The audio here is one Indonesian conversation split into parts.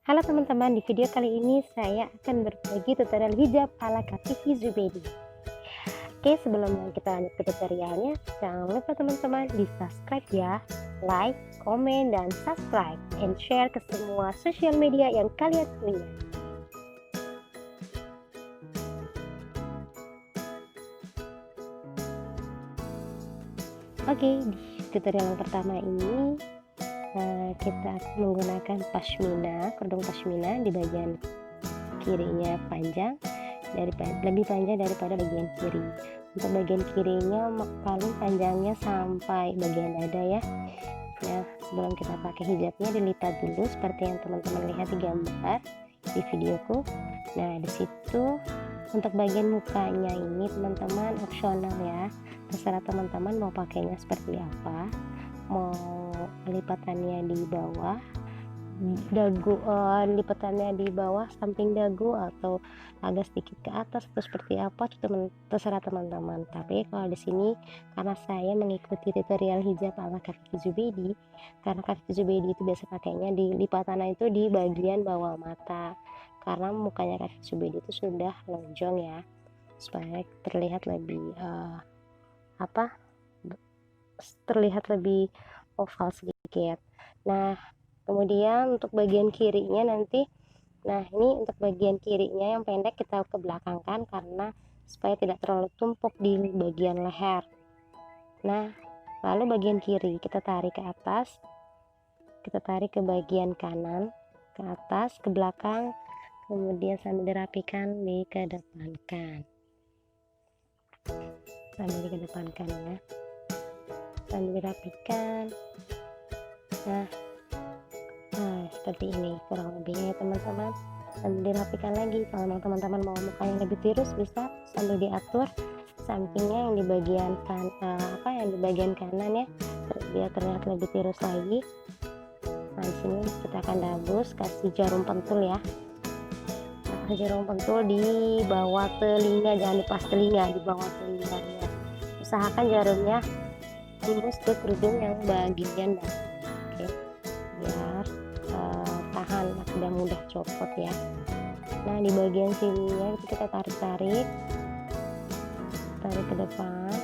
Halo teman-teman, di video kali ini saya akan berbagi tutorial hijab ala Kak Vivi Zubedi. Oke, sebelum kita lanjut ke tutorialnya, jangan lupa teman-teman di subscribe ya, like, komen, dan subscribe, and share ke semua sosial media yang kalian punya. Oke, di tutorial yang pertama ini kita menggunakan pashmina, kerudung pashmina di bagian kirinya panjang, lebih panjang daripada bagian kiri. Untuk bagian kirinya paling panjangnya sampai bagian dada ya. Nah, sebelum kita pakai hijabnya dilipat dulu seperti yang teman-teman lihat di gambar di videoku. Nah, di situ untuk bagian mukanya ini teman-teman opsional ya, terserah teman-teman mau pakainya seperti apa, mau lipatannya di bawah dagu, lipatannya di bawah samping dagu atau agak sedikit ke atas atau seperti apa, itu terserah teman-teman. Tapi kalau di sini karena saya mengikuti tutorial hijab ala Kak Vivi Zubedi, karena Kak Vivi Zubedi itu biasa pakainya di lipatannya itu di bagian bawah mata, karena mukanya Kak Vivi Zubedi itu sudah lonjong ya, supaya terlihat lebih terlihat lebih oval sedikit. Nah, kemudian untuk bagian kirinya nanti, ini untuk bagian kirinya yang pendek kita ke belakangkan karena supaya tidak terlalu tumpuk di bagian leher. Nah, lalu bagian kiri kita tarik ke atas, kita tarik ke bagian kanan, ke atas, ke belakang, kemudian sambil dirapikan dikedepankan, sambil dikedepankan ya, sambil dirapikan. Nah, seperti ini kurang lebihnya teman-teman, sambil dirapikan lagi. Kalau teman-teman mau mukanya lebih tirus bisa sambil diatur sampingnya yang di bagian yang di bagian kanan ya, biar terlihat lebih tirus lagi. Nah, di sini kita akan dabus, kasih jarum pentul ya, kasih jarum pentul di bawah telinga, jangan di pas telinga, di bawah telinganya. Usahakan jarumnya tembus ke kerudung yang bagian dalam, oke, biar tahan, tidak mudah copot ya. Nah, di bagian sininya kita tarik ke depan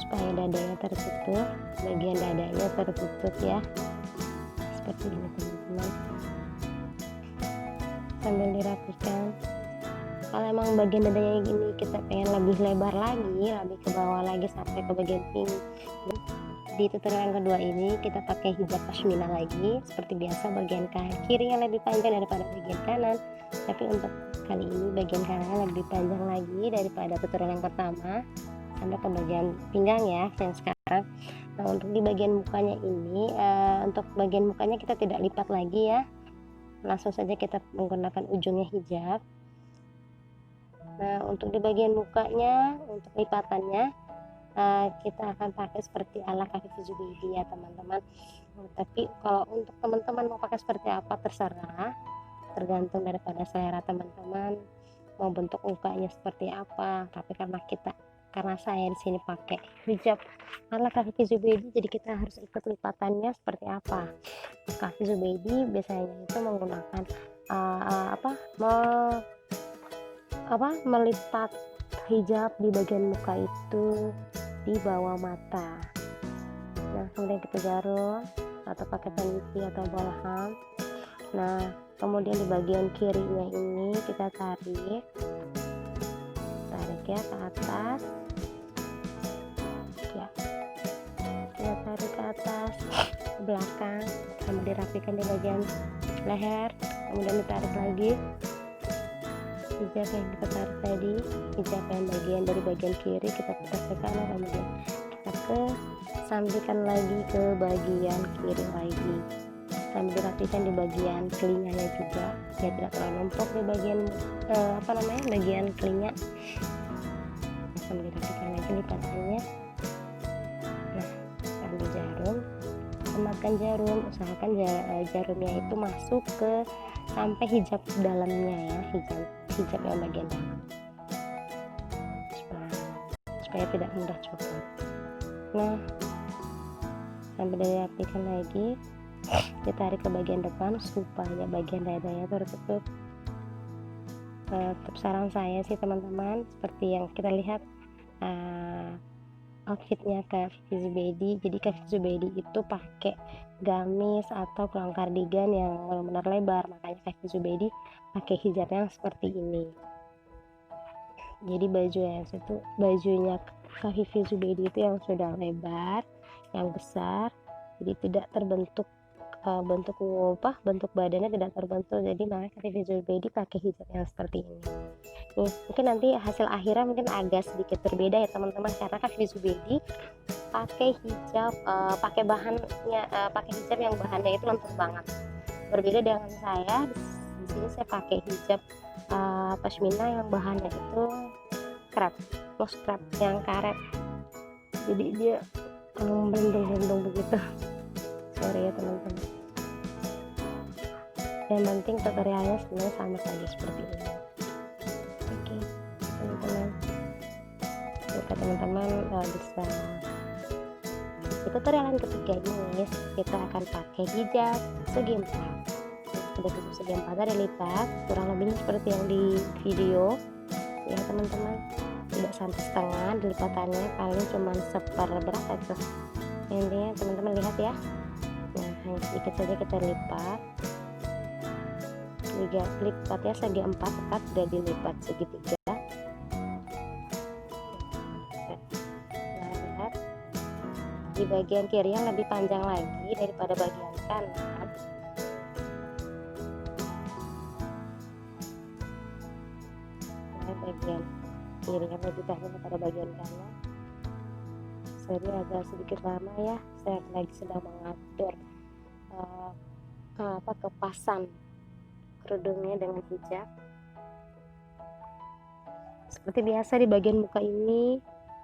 supaya dadanya tertutup, bagian dadanya tertutup ya, seperti ini teman-teman, sambil dirapikan. Kalau emang bagian dadanya ini kita pengen lebih lebar lagi, lebih ke bawah lagi sampai ke bagian pinggul, di tutorial yang kedua ini kita pakai hijab pashmina lagi seperti biasa. Bagian kiri yang lebih panjang daripada bagian kanan, tapi untuk kali ini bagian kanannya lebih panjang lagi daripada tutorial yang pertama, sampai ke bagian pinggang ya yang sekarang. Nah, untuk di bagian mukanya ini, untuk bagian mukanya kita tidak lipat lagi ya, langsung saja kita menggunakan ujungnya hijab. Nah, untuk di bagian mukanya, untuk lipatannya kita akan pakai seperti ala Kak Vivi Zubedi ya teman-teman. Tapi kalau untuk teman-teman mau pakai seperti apa terserah, tergantung daripada selera teman-teman mau bentuk mukanya seperti apa. Tapi karena saya di sini pakai hijab ala Kak Vivi Zubedi, jadi kita harus ikut lipatannya seperti apa. Kak Vivi Zubedi biasanya itu menggunakan melipat hijab di bagian muka itu di bawah mata. Nah, kemudian kita jarum atau pakai peniti atau bolham. Nah, kemudian di bagian kirinya ini kita tarik ya ke atas ya, kita tarik ke atas ke belakang sambil dirapikan di bagian leher, kemudian ditarik lagi hijab yang kita tarik tadi, hijab yang bagian dari bagian kiri kita putar ke kanan, kemudian kita sampaikan lagi ke bagian kiri lagi, sambil dirapikan di bagian telinganya juga ya, tidak terlalu numpuk di bagian bagian telinga. Sambil dirapikan lagi lipatannya. Nah, sambil jarum, semakan jarum, usahakan jarumnya itu masuk ke sampai hijab dalamnya ya, hijab yang bagian dalam, supaya tidak mudah copot. Nah, sambil dirapikan lagi, ditarik ke bagian depan supaya bagian dadanya tertutup. Untuk saran saya sih teman-teman, seperti yang kita lihat outfitnya Kak Vivi Zubeidi. Jadi Kak Vivi Zubeidi itu pakai gamis atau kurang kardigan yang benar-benar lebar, makanya Kak Vivi Zubeidi pakai hijabnya seperti ini. Jadi bajunya Kak Vivi Zubeidi itu yang sudah lebar, yang besar, jadi tidak terbentuk bentuk badannya tidak terbentuk, jadi makanya Kak Vivi Zubeidi pakai hijab yang seperti ini. Mungkin nanti hasil akhirnya mungkin agak sedikit berbeda ya teman-teman, karena Kak Vivi Zubeidi pakai hijab pakai hijab yang bahannya itu lentur banget, berbeda dengan saya. Di sini saya pakai hijab pashmina yang bahannya itu cloth crepe yang karet, jadi dia belendung begitu. Sorry ya teman-teman, yang penting tutorialnya sebenarnya sama saja seperti ini. Oke teman-teman, jika teman-teman bisa di tutorial yang ketiga ini kita akan pakai hijab segi 4. Sudah hijab segi 4 ada lipat, kurang lebihnya seperti yang di video ya teman-teman, tidak sampai setengah lipatannya, paling cuma seperberapa itu intinya teman-teman lihat ya. Nah hanya sedikit saja kita lipat, lipatnya segi 4 tepat, sudah dilipat segi 3. Nah lihat di bagian kiri yang lebih panjang lagi daripada bagian kanan. Nah, bagian kiri yang lebih panjang daripada bagian kanan. Sorry agak sedikit lama ya, saya lagi sedang mengatur kepasan kerudungnya dengan hijab. Seperti biasa di bagian muka ini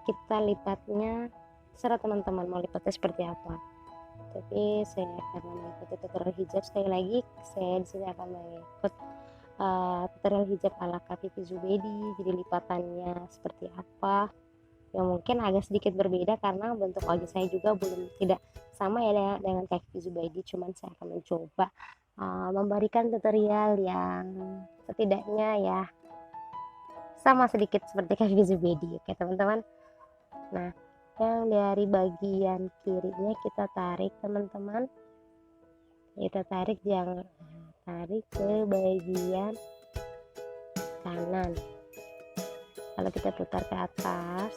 kita lipatnya serah teman-teman mau lipatnya seperti apa, tapi saya akan mengikuti tutorial hijab. Sekali lagi saya di sini akan mengikut tutorial hijab ala Kak Vivi Zubeidi. Jadi lipatannya seperti apa yang mungkin agak sedikit berbeda karena bentuk wajah saya juga tidak sama ya dengan Kak Vivi Zubeidi, cuman saya akan mencoba memberikan tutorial yang setidaknya ya sama sedikit seperti Kak Vivi Zubeidi. Oke teman-teman, nah yang dari bagian kirinya kita tarik teman-teman, kita tarik ke bagian kanan, lalu kita putar ke atas,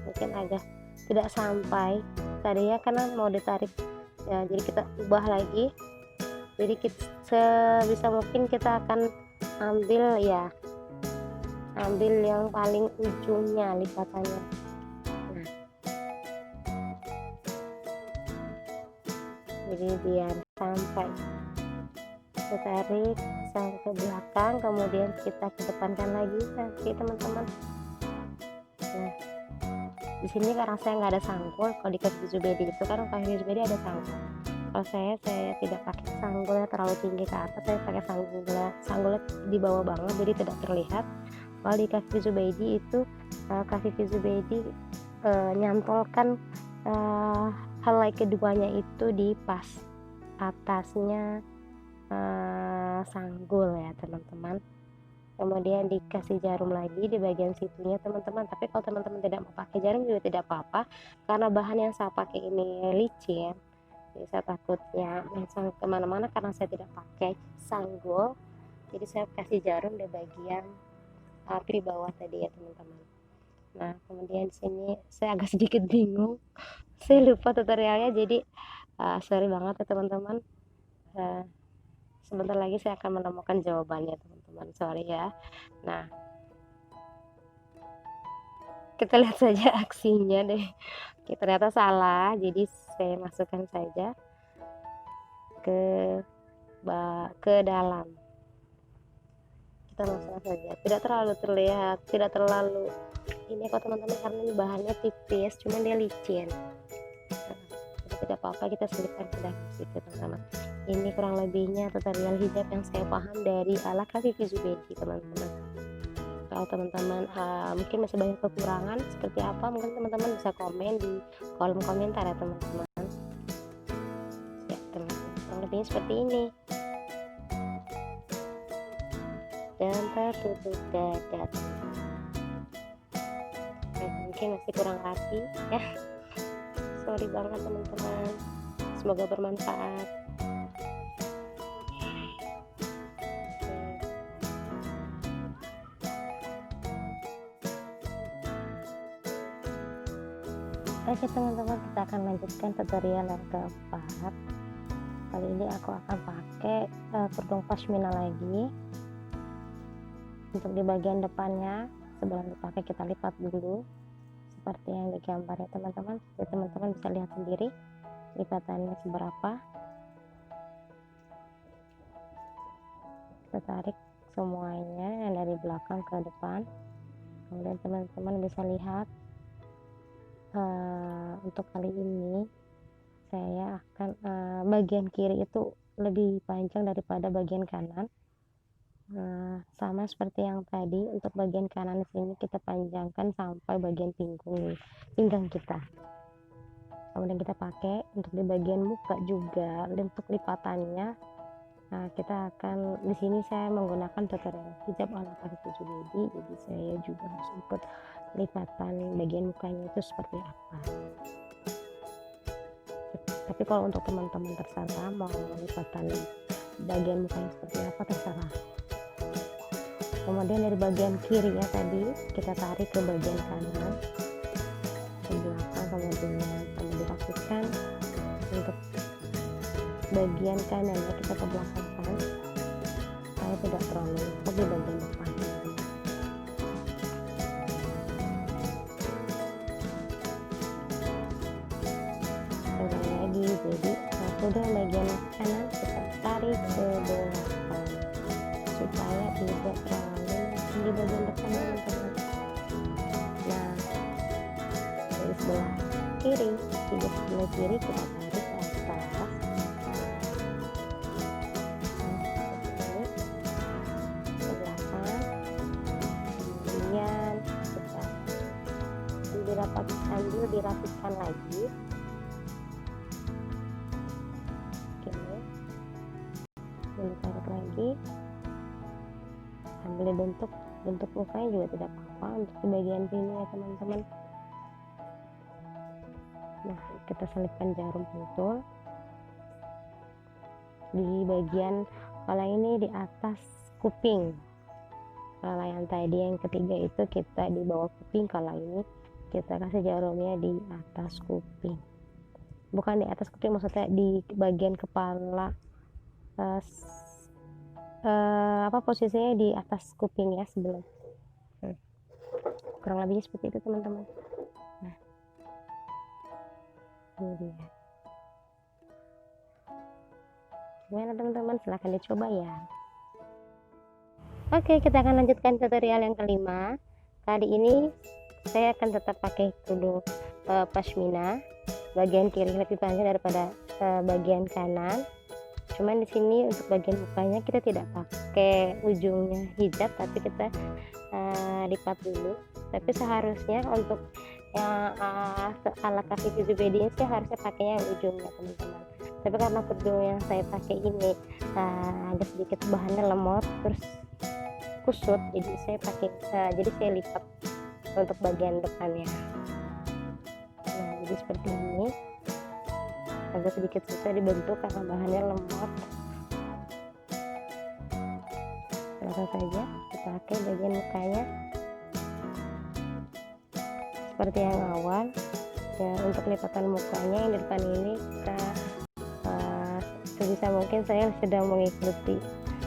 mungkin agak tidak sampai tadinya karena mau ditarik ya, jadi kita ubah lagi. Jadi sebisa mungkin kita akan ambil yang paling ujungnya lipatannya. Nah jadi biar sampai kita tarik sampai ke belakang, kemudian kita kedepankan lagi nanti teman-teman. Nah di sini karena saya nggak ada sanggul, kalau di Kak Vivi Zubeidi itu kan Kak Vivi Zubeidi ada sanggul. Kalau saya tidak pakai sanggulnya terlalu tinggi ke atas, saya pakai sanggulnya di bawah banget jadi tidak terlihat. Kalau di Kak Vivi Zubeidi itu Kak Vivi Zubeidi nyantolkan helai keduanya itu di pas atasnya sanggul ya teman-teman. Kemudian dikasih jarum lagi di bagian situnya teman-teman, tapi kalau teman-teman tidak mau pakai jarum juga tidak apa-apa karena bahan yang saya pakai ini licin, jadi saya takutnya mencang kemana-mana karena saya tidak pakai sanggul, jadi saya kasih jarum di bagian di bawah tadi ya teman-teman. Nah kemudian di sini saya agak sedikit bingung, saya lupa tutorialnya, jadi sorry banget ya teman-teman. Sebentar lagi saya akan menemukan jawabannya teman-teman, sorry ya. Nah kita lihat saja aksinya deh. Oke, ternyata salah, jadi saya masukkan saja ke dalam, kita masukkan saja, tidak terlalu terlihat, tidak terlalu ini kok teman-teman, karena ini bahannya tipis cuman dia licin. Nah, tidak apa-apa, kita selipkan ke dalam situ teman-teman. Ini kurang lebihnya tutorial hijab yang saya paham dari ala Kak Vivi Zubeidi teman-teman. tahu teman-teman mungkin masih banyak kekurangan seperti apa, mungkin teman-teman bisa komen di kolom komentar ya teman-teman. Ya teman-teman, kurang lebihnya seperti ini dan tertutup dada. Mungkin masih kurang rapi ya, sorry banget teman-teman, semoga bermanfaat. Oke teman-teman, kita akan lanjutkan tutorial yang keempat. Kali ini aku akan pakai kerudung pashmina lagi. Untuk di bagian depannya, sebelum dipakai kita lipat dulu seperti yang digambar ya teman-teman. Jadi teman-teman bisa lihat sendiri lipatannya seberapa. Kita tarik semuanya yang dari belakang ke depan, kemudian teman-teman bisa lihat untuk kali ini saya akan bagian kiri itu lebih panjang daripada bagian kanan. Sama seperti yang tadi, untuk bagian kanan sini kita panjangkan sampai bagian pinggang kita. Kemudian kita pakai untuk di bagian muka juga untuk lipatannya. Nah, kita akan di sini saya menggunakan tutorial hijab ala Khadijah Baby, jadi saya juga harus ikut lipatan bagian mukanya itu seperti apa. Tapi kalau untuk teman-teman terserah mau lipatan bagian mukanya seperti apa, terserah. Kemudian dari bagian kiri ya tadi kita tarik ke bagian kanan ke belakang, kemudian sambil dirapikan. Untuk bagian kanannya kita ke belakangkan supaya tidak terlalu lengkap di bagian depan. Sekali lagi, jadi udah bagian kanan kita tarik ke belakang supaya tidak terlalu di bagian depan teman-teman. Nah, dari sebelah kiri, sebelah kiri kita tarik ke atas. Sambil dirapikan lagi. Oke, ditarik lagi sambil dibentuk. Bentuk mukanya juga tidak apa-apa untuk di bagian sini ya teman-teman. Nah, kita selipkan jarum pentul di bagian, kalau ini di atas kuping. Kalau yang tadi yang ketiga itu kita di bawah kuping, kalau ini kita kasih jarumnya di atas kuping, bukan di atas kuping, maksudnya di bagian kepala. Posisinya di atas kuping ya, sebelum kurang lebih seperti itu teman-teman. Nah, ini dia. Gimana teman-teman, silahkan dicoba ya. Oke, kita akan lanjutkan tutorial yang kelima. Kali ini saya akan tetap pakai kerudung pashmina, bagian kiri lebih panjang daripada bagian kanan. Cuman di sini untuk bagian mukanya kita tidak pakai ujungnya hijab, tapi kita lipat dulu. Tapi seharusnya untuk yang ala Khadijah Baby ini sih harusnya pakainya ujungnya teman-teman. Tapi karena kerudung yang saya pakai ini agak sedikit bahannya lemot terus kusut, jadi saya pakai jadi saya lipat untuk bagian depannya. Nah, jadi seperti ini, agak sedikit susah dibentuk karena bahannya lemot. Langsung saja kita pakai bagian mukanya seperti yang awal ya. Untuk lipatan mukanya yang di depan ini kita sebisa mungkin saya sedang mengikuti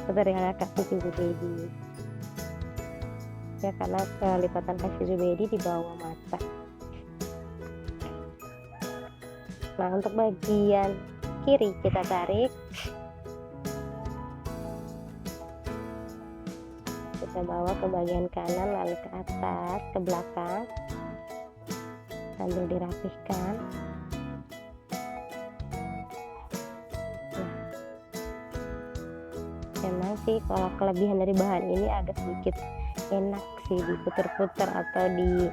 tutorial Khadijah Baby ya, karena lipatan Khadijah Baby di bawah mata. Nah, untuk bagian kiri kita tarik, kita bawa ke bagian kanan, lalu ke atas, ke belakang sambil dirapihkan. Nah, memang sih kalau kelebihan dari bahan ini agak sedikit enak masih diputer-puter atau di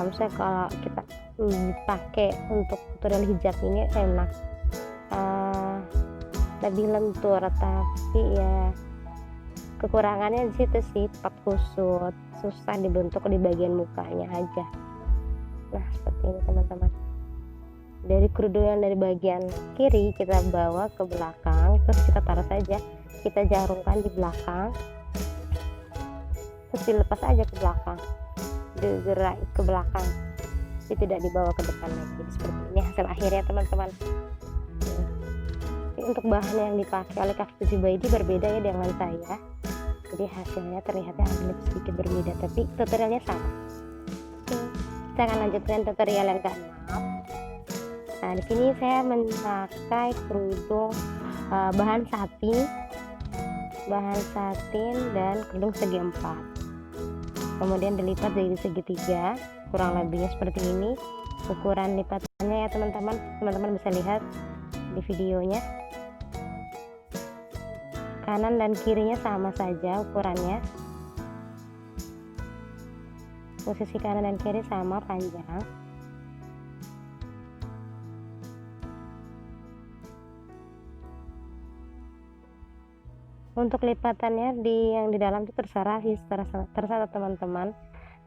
misalnya kalau kita dipakai untuk tutorial hijab ini enak, lebih lentur, tapi ya kekurangannya di situ sih, tepat kusut, susah dibentuk di bagian mukanya aja. Nah seperti ini teman-teman, dari kerudung yang dari bagian kiri kita bawa ke belakang, terus kita taruh saja, kita jarumkan di belakang, terus dilepas aja ke belakang, digerak ke belakang, jadi tidak dibawa ke depan lagi. Seperti ini hasil akhirnya teman-teman. Untuk bahan yang dipakai oleh Kak Vivi Zubaidi berbeda ya dengan saya, jadi hasilnya terlihatnya agak sedikit berbeda, tapi tutorialnya sama. Oke, kita akan lanjutkan tutorial yang ke-6. Nah di sini saya memakai kerudung bahan satin dan kerudung segi 4, kemudian dilipat dari segitiga, kurang lebihnya seperti ini ukuran lipatannya ya teman-teman bisa lihat di videonya. Kanan dan kirinya sama saja ukurannya, posisi kanan dan kiri sama panjang. Untuk lipatannya yang di dalam itu terserah teman-teman,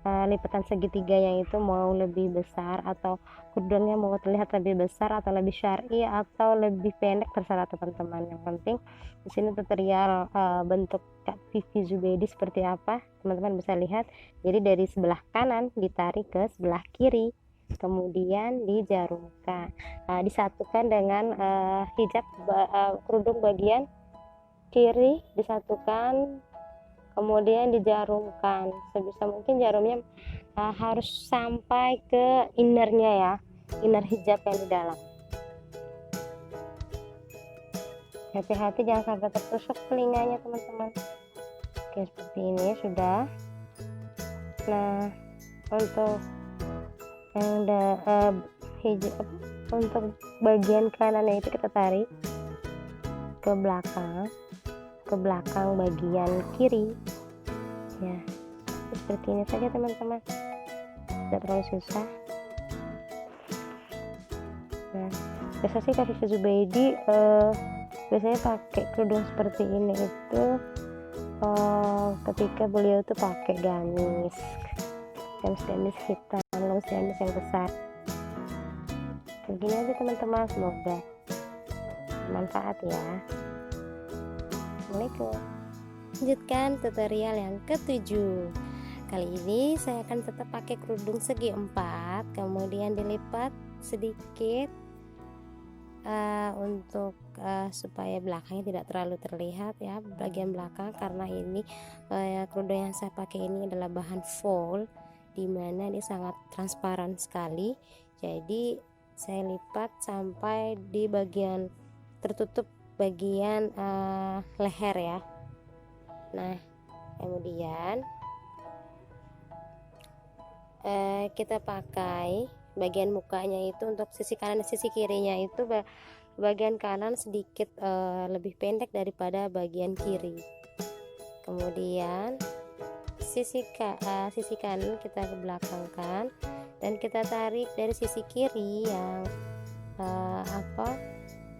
lipatan segitiga yang itu mau lebih besar atau kerudungnya mau terlihat lebih besar atau lebih syar'i atau lebih pendek, terserah teman-teman. Yang penting di sini tutorial bentuk Kak Vivi Zubaidi seperti apa teman-teman bisa lihat. Jadi dari sebelah kanan ditarik ke sebelah kiri, kemudian dijarumkan, disatukan dengan hijab kerudung bagian kiri, disatukan kemudian dijarumkan. Sebisa mungkin jarumnya harus sampai ke innernya ya, inner hijab yang di dalam. Hati-hati jangan sampai tertusuk telinganya teman-teman. Oke seperti ini sudah. Nah untuk yang hijab untuk bagian kanannya itu kita tarik ke belakang bagian kiri ya, seperti ini saja teman-teman, tidak terlalu susah. Nah biasa sih Kak Vivi Zubaidi biasanya pakai kerudung seperti ini itu ketika beliau tuh pakai gamis hitam, gamis yang besar. Begini aja teman-teman, semoga bermanfaat ya. Assalamualaikum. Lanjutkan tutorial yang ke-7. Kali ini saya akan tetap pakai kerudung segi 4, kemudian dilipat sedikit untuk supaya belakangnya tidak terlalu terlihat ya, bagian belakang, karena ini kerudung yang saya pakai ini adalah bahan full, dimana ini sangat transparan sekali. Jadi saya lipat sampai di bagian tertutup bagian leher ya. Nah kemudian kita pakai bagian mukanya itu untuk sisi kanan dan sisi kirinya itu bagian kanan sedikit lebih pendek daripada bagian kiri. Kemudian sisi kanan kita ke belakangkan dan kita tarik dari sisi kiri yang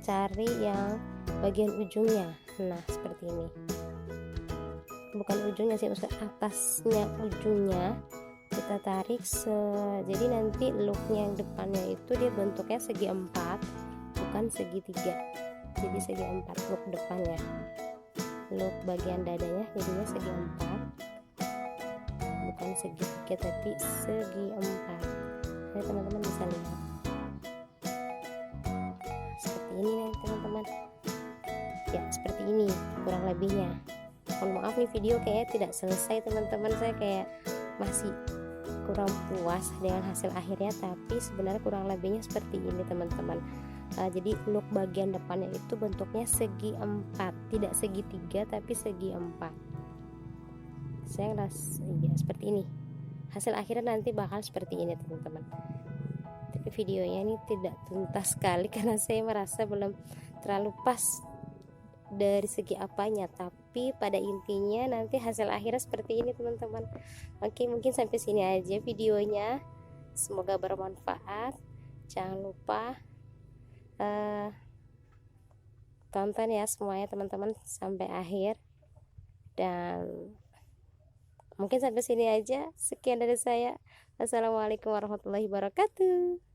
cari yang bagian ujungnya. Nah seperti ini, bukan ujungnya sih, maksudnya atasnya ujungnya kita tarik jadi nanti looknya yang depannya itu dia bentuknya segi 4 bukan segitiga, jadi segi 4 look depannya, look bagian dadanya jadinya segi 4 bukan segitiga tapi segi 4. Nah teman-teman bisa lihat seperti ini nih teman-teman ya, seperti ini kurang lebihnya. Mohon maaf nih video kayaknya tidak selesai teman-teman, saya kayak masih kurang puas dengan hasil akhirnya, tapi sebenarnya kurang lebihnya seperti ini teman-teman. Jadi look bagian depannya itu bentuknya segi 4, tidak segitiga tapi segi 4. Saya ngerasa ya seperti ini, hasil akhirnya nanti bakal seperti ini teman-teman. Tapi videonya ini tidak tuntas sekali karena saya merasa belum terlalu pas dari segi apanya, tapi pada intinya nanti hasil akhirnya seperti ini teman-teman. Oke, mungkin sampai sini aja videonya, semoga bermanfaat. Jangan lupa tonton ya semuanya teman-teman sampai akhir, dan mungkin sampai sini aja. Sekian dari saya. Assalamualaikum warahmatullahi wabarakatuh.